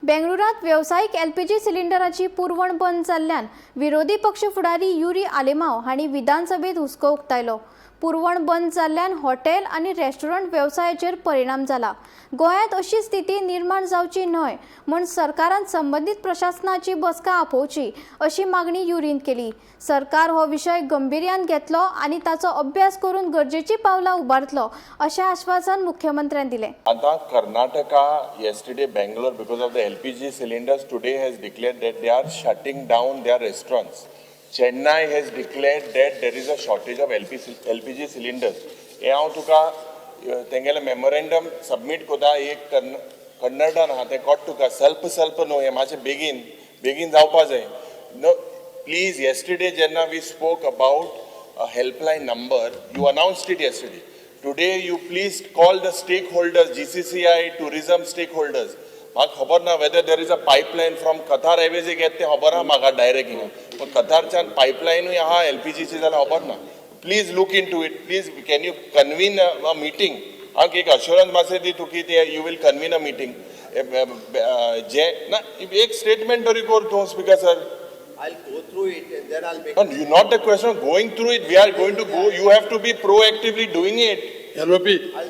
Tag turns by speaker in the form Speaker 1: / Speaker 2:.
Speaker 1: बेंगळुरात व्यावसायिक एलपीजी सिलिंडराची पुरवण बंद जाल्ल्यान विरोधी पक्ष फुडारी युरी आलेमाव हांणी विधानसभेत हुस्को उक्तायलो। पुरवण बंद जाल्ल्यान हॉटेल आनी रेस्टॉरंट व्यवसायाचेर परिणाम जाला। गोंयांत अशी स्थिती निर्माण जावची न्हय म्हूण सरकारान संबंधीत प्रशासनाची बसका आपोवची अशी मागणी युरीन केली। सरकार हो विशय गंभीर्यान घेतलो आनी ताचो अभ्यास करून गरजेची पावलां उबारतलो अशें आश्वासन मुख्यमंत्र्यान दिलें।
Speaker 2: आता Karnataka yesterday Bangalore because of the LPG cylinders today has declared that they are shutting down their restaurants. Chennai has declared that there is a shortage of LPG cylinders. हे हांव तुका तेंगेले मेमोरेंडम सबमिट कोता एक कन्नडान आहा ते coat तुका स्वल्प न्हू हे मातशें बेगीन जावपा जाय। नो प्लीज yesterday जेन्ना we spoke about a helpline number, you announced it yesterday. Today you please call the stakeholders, GCCI, tourism stakeholders. म्हाका खबर ना whether there is a pipeline from Qatar Airways येत ते खबर ना म्हाका डायरेक्ट हिंगा पण कतारच्यान पाइपलाइनूय आहा एलपीजीची जाल्यार खबर ना। Please look into it. Please can you convene a meeting. हांव एक अश्योरन्स मातशें दी तूं की ते you will convene a meeting जे ना एक स्टेटमेंट तरी कर तूं speaker sir.
Speaker 3: I'll go through it and then I'll make.
Speaker 2: No, you not the question of going through it. We are going to go. You have to be proactively doing it.
Speaker 4: LOP.
Speaker 3: I'll